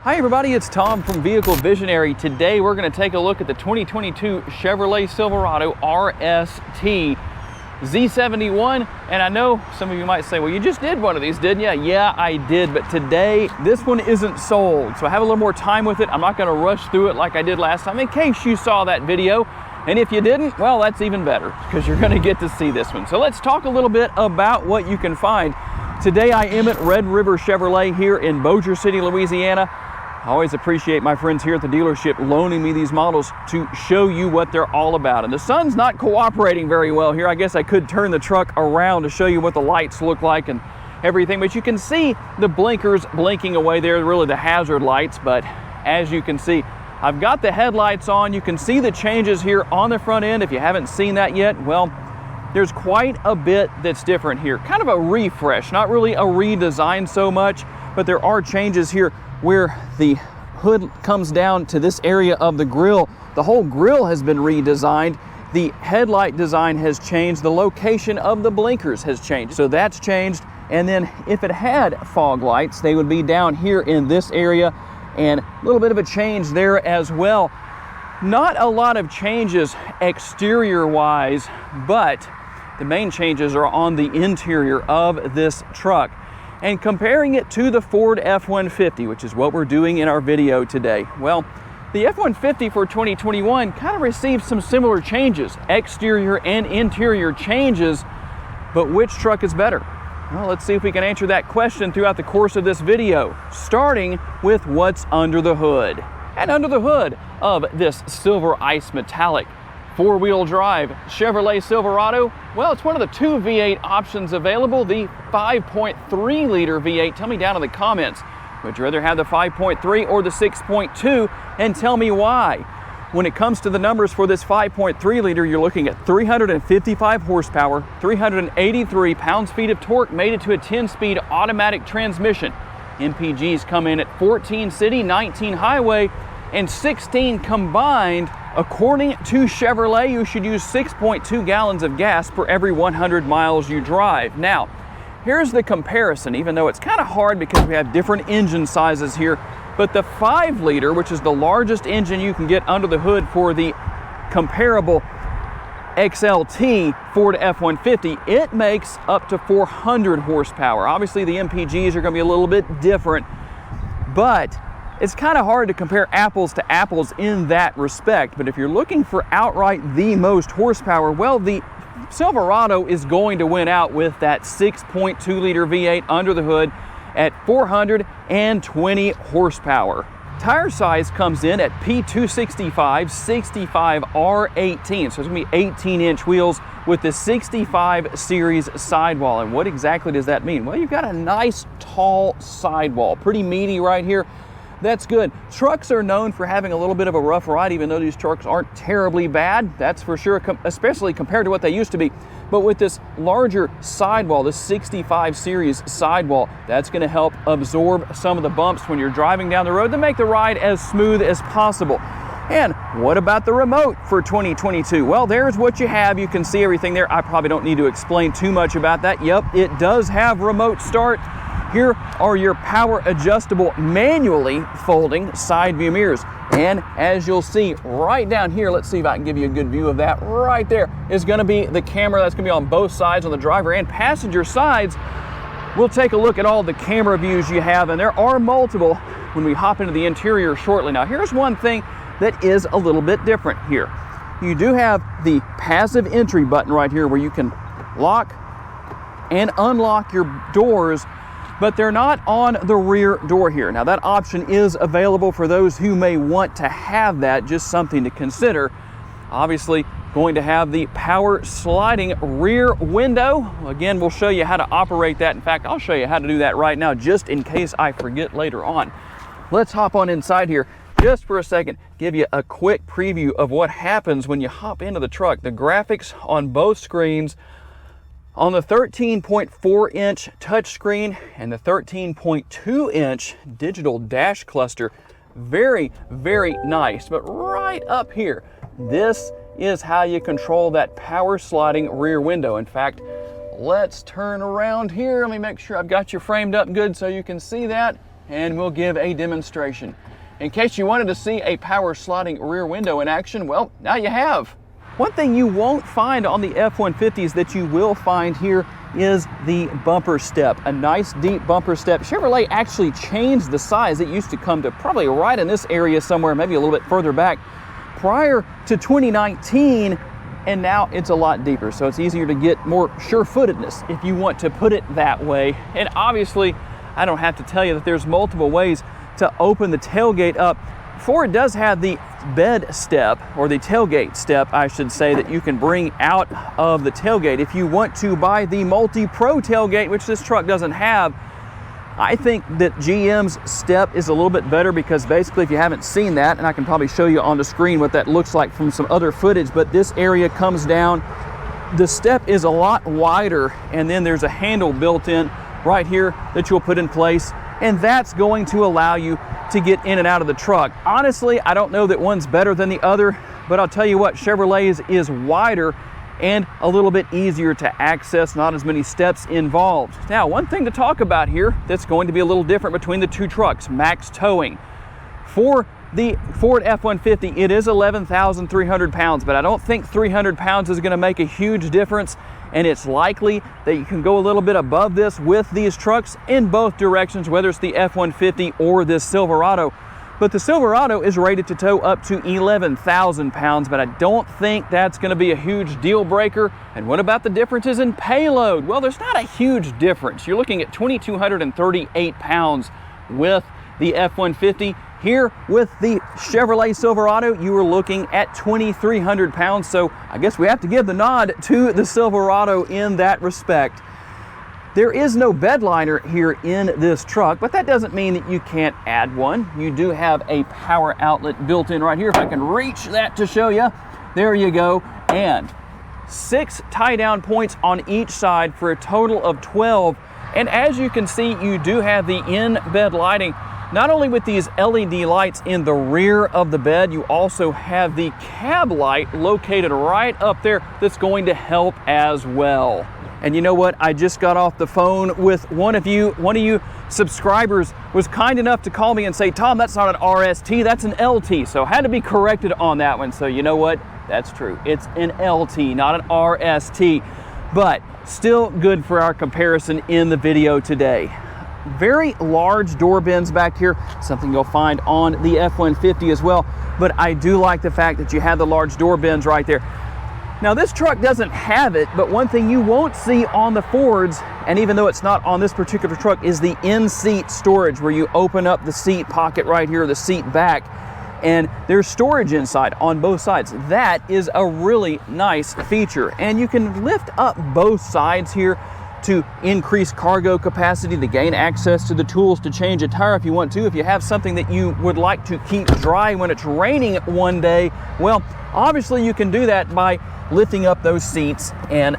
Hi everybody, it's Tom from Vehicle Visionary. Today we're going to take a look at the 2022 Chevrolet Silverado RST Z71. And I know some of you might say, well, you just did one of these, didn't you? Yeah, I did, but today this one isn't sold. So I have a little more time with it. I'm not going to rush through it like I did last time in case you saw that video. And if you didn't, well, that's even better because you're going to get to see this one. So let's talk a little bit about what you can find. Today I am at Red River Chevrolet here in Bossier City, Louisiana. I always appreciate my friends here at the dealership loaning me these models to show you what they're all about. And the sun's not cooperating very well here. I guess I could turn the truck around to show you what the lights look like and everything, but you can see the blinkers blinking away there, really the hazard lights. But as you can see, I've got the headlights on. You can see the changes here on the front end. If you haven't seen that yet, well, there's quite a bit that's different here. Kind of a refresh, not really a redesign so much, but there are changes here where the hood comes down to this area of the grille. The whole grille has been redesigned. The headlight design has changed. The location of the blinkers has changed. So that's changed. And then if it had fog lights, they would be down here in this area, and a little bit of a change there as well. Not a lot of changes exterior wise, but the main changes are on the interior of this truck. And comparing it to the Ford F150, which is what we're doing in our video today. Well, the F150 for 2021 kind of received some similar changes, exterior and interior changes, but which truck is better? Well, let's see if we can answer that question throughout the course of this video, starting with what's under the hood. And under the hood of this Silver Ice Metallic four-wheel drive Chevrolet Silverado, well, it's one of the two V8 options available, the 5.3 liter V8. Tell me down in the comments, would you rather have the 5.3 or the 6.2, and tell me why. When it comes to the numbers for this 5.3 liter, you're looking at 355 horsepower, 383 pounds-feet of torque, made it to a 10-speed automatic transmission. MPGs come in at 14 city, 19 highway, and 16 combined. According to Chevrolet, you should use 6.2 gallons of gas per every 100 miles you drive. Now, here's the comparison, even though it's kind of hard because we have different engine sizes here, but the 5 liter, which is the largest engine you can get under the hood for the comparable XLT Ford F-150, it makes up to 400 horsepower. Obviously, the MPGs are going to be a little bit different, but it's kind of hard to compare apples to apples in that respect. But if you're looking for outright the most horsepower, well, the Silverado is going to win out with that 6.2 liter V8 under the hood at 420 horsepower. Tire size comes in at P265 65 R18, so it's going to be 18-inch wheels with the 65 series sidewall. And what exactly does that mean? Well, you've got a nice tall sidewall, pretty meaty right here. That's good. Trucks are known for having a little bit of a rough ride, even though these trucks aren't terribly bad. That's for sure, especially compared to what they used to be. But with this larger sidewall, this 65 series sidewall, that's going to help absorb some of the bumps when you're driving down the road to make the ride as smooth as possible. And what about the remote for 2022? Well, there's what you have. You can see everything there. I probably don't need to explain too much about that. Yep, it does have remote start. Here are your power adjustable manually folding side view mirrors. And as you'll see right down here, let's see if I can give you a good view of that. Right there is going to be the camera that's going to be on both sides, on the driver and passenger sides. We'll take a look at all the camera views you have, and there are multiple when we hop into the interior shortly. Now, here's one thing that is a little bit different here. You do have the passive entry button right here where you can lock and unlock your doors, but they're not on the rear door here. Now, that option is available for those who may want to have that, just something to consider. Obviously, going to have the power sliding rear window. Again, we'll show you how to operate that. In fact, I'll show you how to do that right now, just in case I forget later on. Let's hop on inside here just for a second, give you a quick preview of what happens when you hop into the truck. The graphics on both screens, on the 13.4-inch touchscreen and the 13.2-inch digital dash cluster, very, very nice. But right up here, this is how you control that power sliding rear window. In fact, let's turn around here. Let me make sure I've got you framed up good so you can see that. and we'll give a demonstration. In case you wanted to see a power sliding rear window in action, well, now you have. One thing you won't find on the F-150s that you will find here is the bumper step, a nice deep bumper step. Chevrolet actually changed the size. It used to come to probably right in this area somewhere, maybe a little bit further back prior to 2019, and now it's a lot deeper, so it's easier to get more sure-footedness if you want to put it that way. And obviously, I don't have to tell you that there's multiple ways to open the tailgate up. Ford does have the bed step, or the tailgate step, I should say, that you can bring out of the tailgate. If you want to buy the multi-pro tailgate, which this truck doesn't have, I think that GM's step is a little bit better, because basically, if you haven't seen that, and I can probably show you on the screen what that looks like from some other footage, but this area comes down, the step is a lot wider, and then there's a handle built in right here that you'll put in place, and that's going to allow you to get in and out of the truck. Honestly, I don't know that one's better than the other, but I'll tell you what, Chevrolet's is wider and a little bit easier to access, not as many steps involved. Now, one thing to talk about here that's going to be a little different between the two trucks, max towing. For the Ford F-150, it is 11,300 pounds, but I don't think 300 pounds is gonna make a huge difference, and it's likely that you can go a little bit above this with these trucks in both directions, whether it's the F-150 or this Silverado. But the Silverado is rated to tow up to 11,000 pounds, but I don't think that's gonna be a huge deal breaker. And what about the differences in payload? Well, there's not a huge difference. You're looking at 2,238 pounds with the F-150. Here with the Chevrolet Silverado, you were looking at 2,300 pounds. So I guess we have to give the nod to the Silverado in that respect. There is no bed liner here in this truck, but that doesn't mean that you can't add one. You do have a power outlet built in right here. If I can reach that to show you, there you go. And 6 tie-down points on each side for a total of 12. And as you can see, you do have the in-bed lighting. Not only with these LED lights in the rear of the bed, you also have the cab light located right up there that's going to help as well. And you know what? I just got off the phone with one of you subscribers was kind enough to call me and say, Tom, that's not an RST, that's an LT. So I had to be corrected on that one. So you know what? That's true. It's an LT, not an RST, but still good for our comparison in the video today. Very large door bins back here, something you'll find on the F-150 as well, but I do like the fact that you have the large door bins right there. Now this truck doesn't have it, but one thing you won't see on the Fords, and even though it's not on this particular truck, is the in-seat storage, where you open up the seat pocket right here, the seat back, and there's storage inside on both sides. That is a really nice feature, and you can lift up both sides here to increase cargo capacity, to gain access to the tools to change a tire if you want to. If you have something that you would like to keep dry when it's raining one day, well, obviously you can do that by lifting up those seats and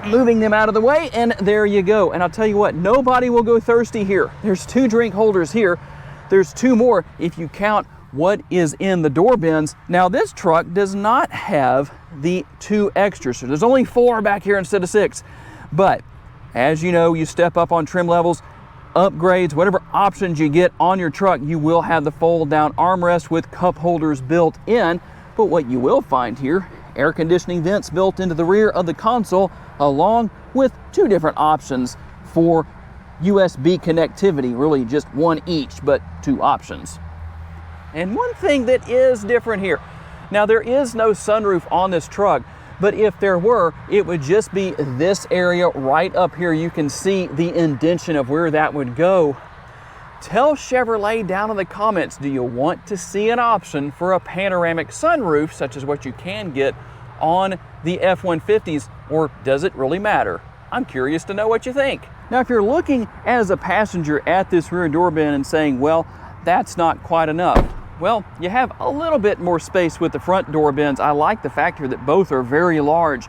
moving them out of the way, and there you go. And I'll tell you what, nobody will go thirsty here. There's 2 drink holders here. There's 2 more if you count what is in the door bins. Now this truck does not have the 2 extras, so there's only 4 back here instead of 6. But as you know, you step up on trim levels, upgrades, whatever options you get on your truck, you will have the fold down armrest with cup holders built in. But what you will find here, air conditioning vents built into the rear of the console, along with 2 different options for USB connectivity, really just 1 each, but 2 options. And one thing that is different here, now there is no sunroof on this truck, but if there were, it would just be this area right up here. You can see the indentation of where that would go. Tell Chevrolet down in the comments, do you want to see an option for a panoramic sunroof, such as what you can get on the F-150s, or does it really matter? I'm curious to know what you think. Now, if you're looking as a passenger at this rear door bin and saying, well, that's not quite enough, well, you have a little bit more space with the front door bins. I like the fact here that both are very large.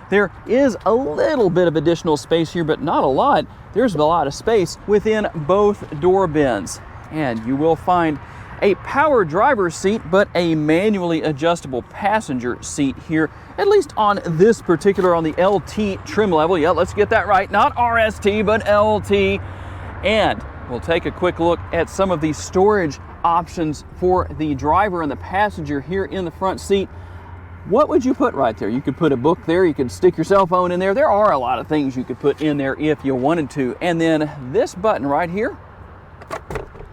There is a little bit of additional space here, but not a lot. There's a lot of space within both door bins. And you will find a power driver's seat, but a manually adjustable passenger seat here, at least on this particular, on the LT trim level. Yeah, let's get that right. Not RST, but LT. And We'll take a quick look at some of the storage options for the driver and the passenger here in the front seat. What would you put right there? You could put a book there, you could stick your cell phone in there. There are a lot of things you could put in there if you wanted to. And then this button right here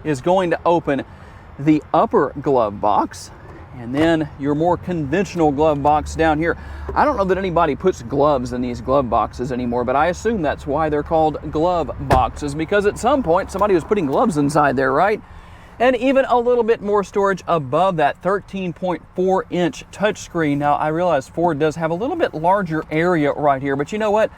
is going to open the upper glove box, and then your more conventional glove box down here. I don't know that anybody puts gloves in these glove boxes anymore, but I assume that's why they're called glove boxes, because at some point somebody was putting gloves inside there, right? And even a little bit more storage above that 13.4-inch touchscreen. Now, I realize Ford does have a little bit larger area right here, but you know what?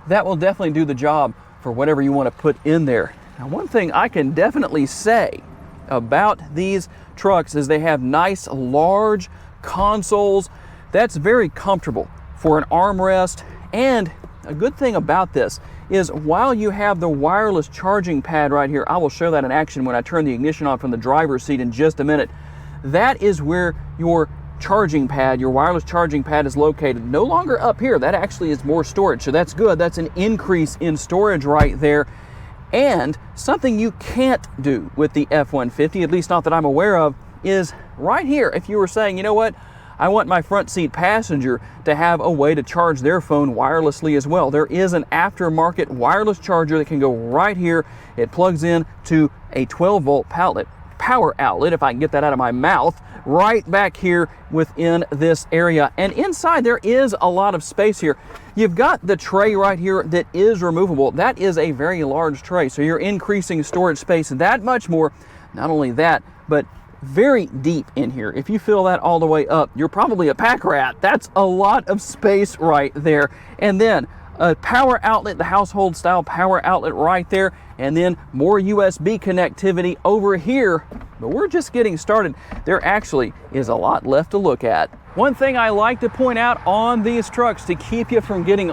That will definitely do the job for whatever you want to put in there. Now, one thing I can definitely say about these trucks is they have nice large consoles. That's very comfortable for an armrest. And a good thing about this is while you have the wireless charging pad right here, I will show that in action when I turn the ignition on from the driver's seat in just a minute. That is where your charging pad, your wireless charging pad, is located. No longer up here. That actually is more storage, so that's good. That's an increase in storage right there. And something you can't do with the F150, at least not that I'm aware of, is right here. If you were saying, you know what, I want my front seat passenger to have a way to charge their phone wirelessly as well. There is an aftermarket wireless charger that can go right here. It plugs in to a 12-volt power outlet, if I can get that out of my mouth, right back here within this area. And inside there is a lot of space here. You've got the tray right here that is removable. That is a very large tray, so you're increasing storage space that much more. Not only that, but very deep in here. If you fill that all the way up, you're probably a pack rat. That's a lot of space right there. And then a power outlet, the household style power outlet right there, and then more USB connectivity over here. But we're just getting started. There actually is a lot left to look at. One thing I like to point out on these trucks to keep you from getting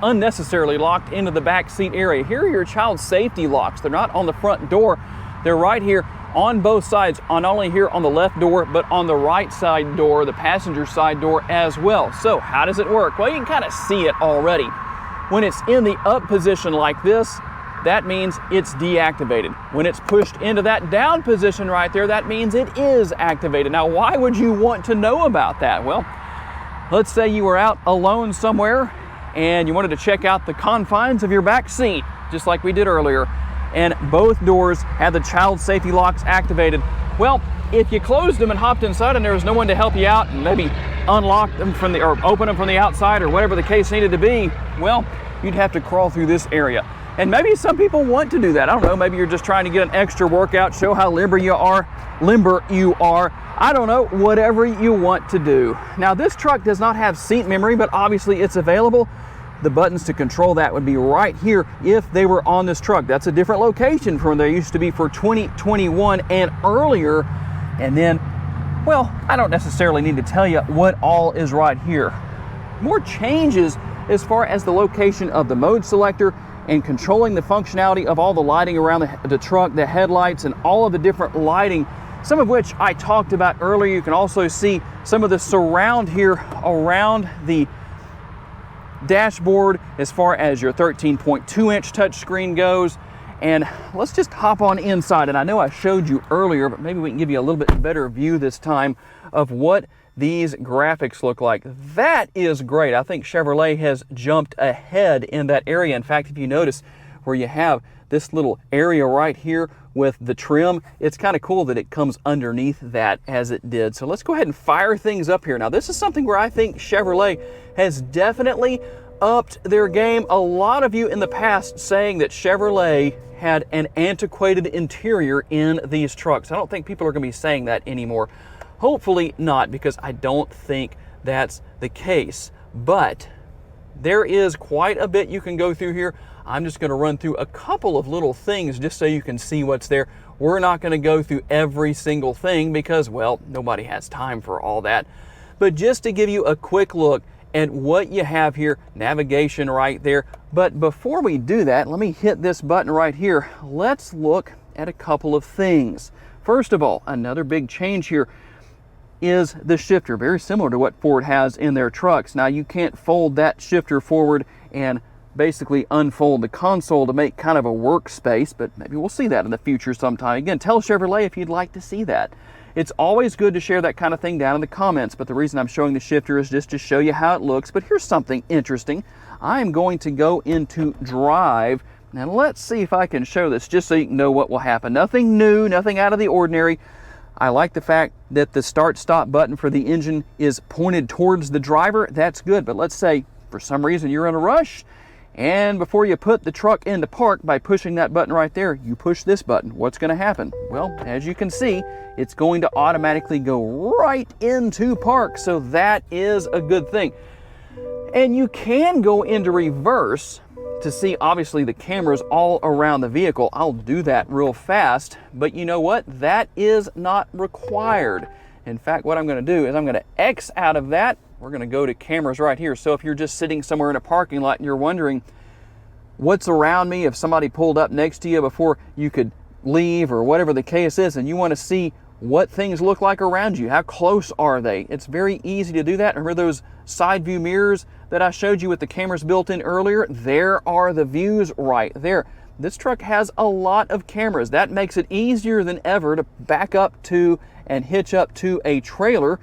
unnecessarily locked into the back seat area, here are your child safety locks. They're not on the front door. They're right here on both sides, on not only here on the left door, but on the right side door, the passenger side door as well. So how does it work? Well, you can kind of see it already. When it's in the up position like this, that means it's deactivated. When it's pushed into that down position right there, that means it is activated. Now, why would you want to know about that? Well, let's say you were out alone somewhere and you wanted to check out the confines of your back seat, just like we did earlier, and both doors had the child safety locks activated. Well, if you closed them and hopped inside and there was no one to help you out and maybe unlock them from the, or open them from the outside or whatever the case needed to be, well, you'd have to crawl through this area. And maybe some people want to do that. I don't know, maybe you're just trying to get an extra workout, show how limber you are. I don't know, whatever you want to do. Now, this truck does not have seat memory, but obviously it's available. The buttons to control that would be right here if they were on this truck. That's a different location from where they used to be for 2021 and earlier. And then, well, I don't necessarily need to tell you what all is right here. More changes as far as the location of the mode selector and controlling the functionality of all the lighting around the truck, the headlights, and all of the different lighting, some of which I talked about earlier. You can also see some of the surround here around the dashboard as far as your 13.2-inch touchscreen goes. And let's just hop on inside. And I know I showed you earlier, but maybe we can give you a little bit better view this time of what these graphics look like. That is great. I think Chevrolet has jumped ahead in that area. In fact, if you notice where you have this little area right here with the trim, it's kind of cool that it comes underneath that as it did. So let's go ahead and fire things up here. Now, this is something where I think Chevrolet has definitely upped their game. A lot of you in the past saying that Chevrolet had an antiquated interior in these trucks. I don't think people are going to be saying that anymore. Hopefully not, because I don't think that's the case. But there is quite a bit you can go through here. I'm just going to run through a couple of little things just so you can see what's there. We're not going to go through every single thing because, well, nobody has time for all that. But just to give you a quick look at what you have here, navigation right there. But before we do that, let me hit this button right here. Let's look at a couple of things. First of all, another big change here is the shifter, very similar to what Ford has in their trucks. Now, you can't fold that shifter forward and basically unfold the console to make kind of a workspace, but maybe we'll see that in the future sometime. Again, tell Chevrolet if you'd like to see that. It's always good to share that kind of thing down in the comments, but the reason I'm showing the shifter is just to show you how it looks. But here's something interesting. I'm going to go into drive, and let's see if I can show this just so you can know what will happen. Nothing new, nothing out of the ordinary. I like the fact that the start-stop button for the engine is pointed towards the driver. That's good, but let's say for some reason you're in a rush, and before you put the truck into park by pushing that button right there, you push this button. What's going to happen? Well, as you can see, it's going to automatically go right into park, so that is a good thing. And you can go into reverse to see, obviously, the cameras all around the vehicle. I'll do that real fast, but you know what? That is not required. In fact, what I'm going to do is I'm going to X out of that. We're going to go to cameras right here. So if you're just sitting somewhere in a parking lot and you're wondering what's around me, if somebody pulled up next to you before you could leave or whatever the case is, and you want to see what things look like around you, how close are they? It's very easy to do that. Remember those side view mirrors that I showed you with the cameras built in earlier? There are the views right there. This truck has a lot of cameras. That makes it easier than ever to back up to and hitch up to a trailer.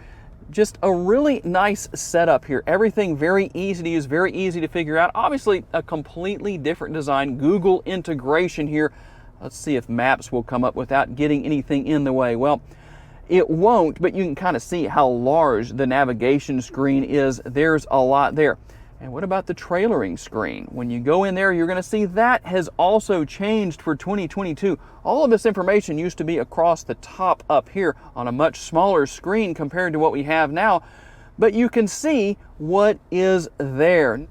Just a really nice setup here. Everything very easy to use, very easy to figure out. Obviously a completely different design. Google integration here. Let's see if maps will come up without getting anything in the way. Well, it won't, but you can kind of see how large the navigation screen is. There's a lot there. And what about the trailering screen? When you go in there, you're going to see that has also changed for 2022. All of this information used to be across the top up here on a much smaller screen compared to what we have now, but you can see what is there.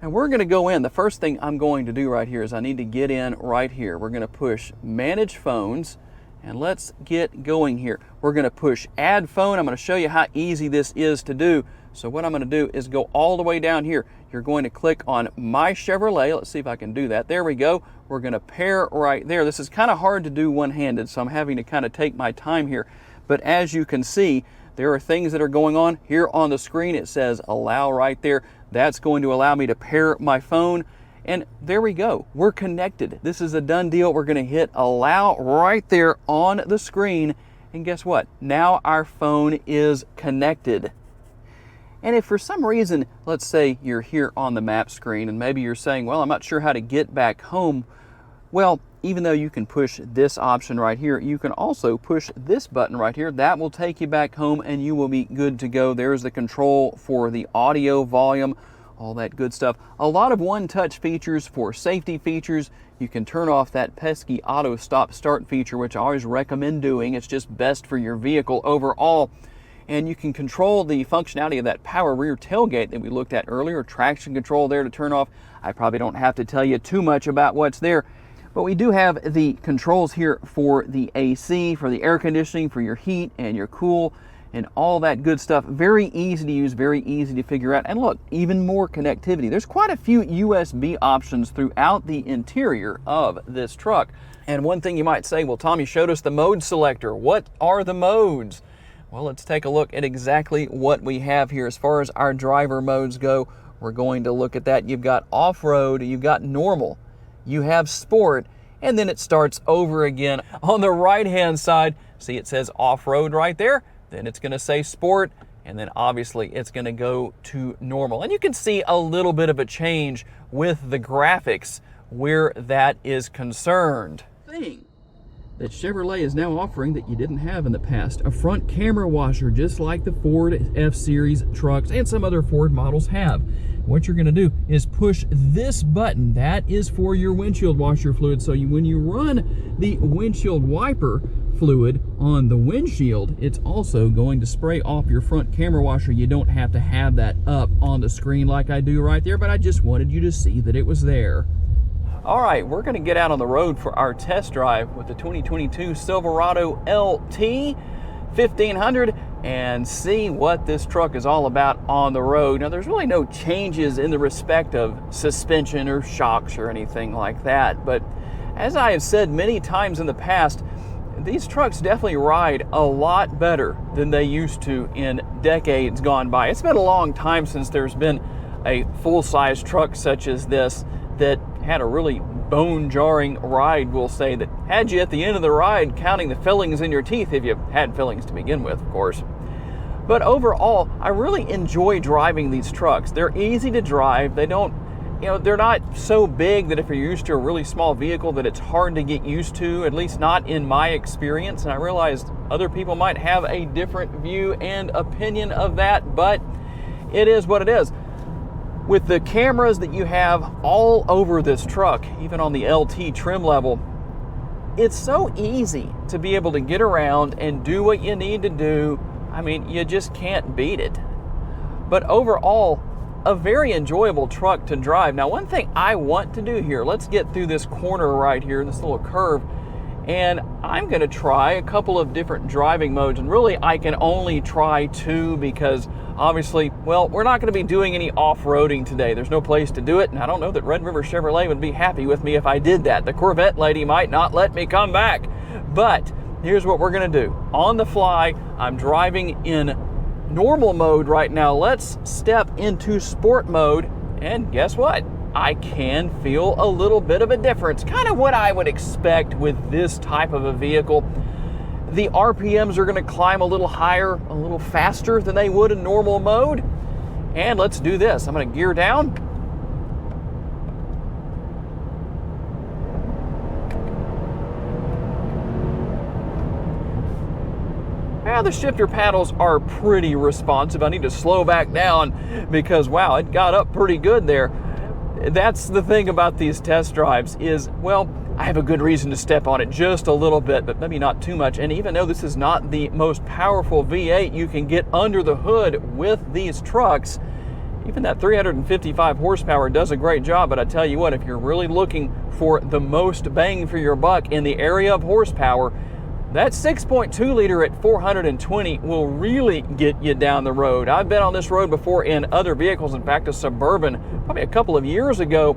And we're going to go in. The first thing I'm going to do right here is I need to get in right here. We're going to push Manage Phones, and let's get going here. We're going to push Add Phone. I'm going to show you how easy this is to do. So what I'm going to do is go all the way down here. You're going to click on My Chevrolet. Let's see if I can do that. There we go. We're going to pair right there. This is kind of hard to do one-handed, so I'm having to kind of take my time here. But as you can see, there are things that are going on here on the screen. It says allow right there. That's going to allow me to pair my phone. And there we go. We're connected. This is a done deal. We're going to hit allow right there on the screen. And guess what? Now our phone is connected. And if for some reason, let's say you're here on the map screen and maybe you're saying, well, I'm not sure how to get back home. Well, even though you can push this option right here, you can also push this button right here. That will take you back home and you will be good to go. There's the control for the audio volume, all that good stuff. A lot of one-touch features for safety features. You can turn off that pesky auto stop start feature, which I always recommend doing. It's just best for your vehicle overall. And you can control the functionality of that power rear tailgate that we looked at earlier. Traction control there to turn off. I probably don't have to tell you too much about what's there, but we do have the controls here for the AC, for the air conditioning, for your heat and your cool and all that good stuff. Very easy to use, very easy to figure out. And look, even more connectivity. There's quite a few USB options throughout the interior of this truck. And one thing you might say, well, Tom, you showed us the mode selector. What are the modes? Well, let's take a look at exactly what we have here. As far as our driver modes go, we're going to look at that. You've got off-road, you've got normal, you have sport, and then it starts over again. On the right-hand side, see it says off-road right there, then it's gonna say sport, and then obviously it's gonna go to normal. And you can see a little bit of a change with the graphics where that is concerned. That Chevrolet is now offering that you didn't have in the past. A front camera washer, just like the Ford F-Series trucks and some other Ford models have. What you're gonna do is push this button. That is for your windshield washer fluid. So when you run the windshield wiper fluid on the windshield, it's also going to spray off your front camera washer. You don't have to have that up on the screen like I do right there, but I just wanted you to see that it was there. All right, we're going to get out on the road for our test drive with the 2022 Silverado LT 1500 and see what this truck is all about on the road. Now, there's really no changes in the respect of suspension or shocks or anything like that, but as I have said many times in the past, these trucks definitely ride a lot better than they used to in decades gone by. It's been a long time since there's been a full-size truck such as this that had a really bone-jarring ride, we'll say, that had you at the end of the ride counting the fillings in your teeth, if you had fillings to begin with, of course. But overall, I really enjoy driving these trucks. They're easy to drive. They don't, they're not so big that if you're used to a really small vehicle that it's hard to get used to, at least not in my experience. And I realized other people might have a different view and opinion of that, but it is what it is. With the cameras that you have all over this truck, even on the LT trim level, it's so easy to be able to get around and do what you need to do. I mean, you just can't beat it. But overall, a very enjoyable truck to drive. Now, one thing I want to do here, let's get through this corner right here, this little curve, and I'm gonna try a couple of different driving modes. And really, I can only try two because obviously, well, we're not gonna be doing any off-roading today. There's no place to do it, and I don't know that Red River Chevrolet would be happy with me if I did that. The Corvette lady might not let me come back. But here's what we're gonna do. On the fly, I'm driving in normal mode right now. Let's step into sport mode, and guess what? I can feel a little bit of a difference. Kind of what I would expect with this type of a vehicle. The RPMs are gonna climb a little higher, a little faster than they would in normal mode. And let's do this. I'm gonna gear down. Yeah, the shifter paddles are pretty responsive. I need to slow back down because, wow, it got up pretty good there. That's the thing about these test drives is, well, I have a good reason to step on it just a little bit, but maybe not too much. And even though this is not the most powerful V8 you can get under the hood with these trucks, even that 355 horsepower does a great job. But I tell you what, if you're really looking for the most bang for your buck in the area of horsepower, that 6.2 liter at 420 will really get you down the road. I've been on this road before in other vehicles. In fact, a Suburban, probably a couple of years ago,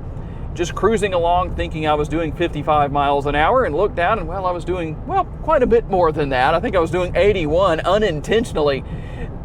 just cruising along thinking I was doing 55 miles an hour, and looked down and, well, I was doing, well, quite a bit more than that. I think I was doing 81 unintentionally.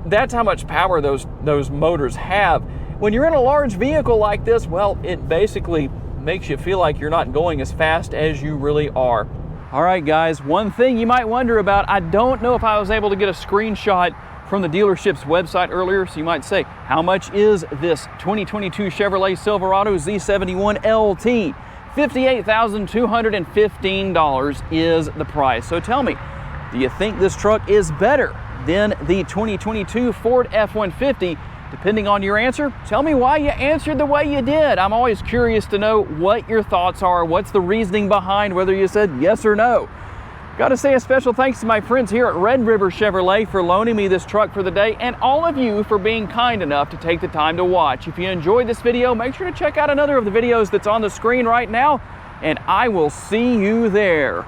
That's how much power those motors have. When you're in a large vehicle like this, well, it basically makes you feel like you're not going as fast as you really are. All right, guys, one thing you might wonder about, I don't know if I was able to get a screenshot from the dealership's website earlier, so you might say, how much is this 2022 Chevrolet Silverado Z71 LT? $58,215 is the price. So tell me, do you think this truck is better than the 2022 Ford F150? Depending on your answer, tell me why you answered the way you did. I'm always curious to know what your thoughts are. What's the reasoning behind whether you said yes or no? Got to say a special thanks to my friends here at Red River Chevrolet for loaning me this truck for the day, and all of you for being kind enough to take the time to watch. If you enjoyed this video, make sure to check out another of the videos that's on the screen right now, and I will see you there.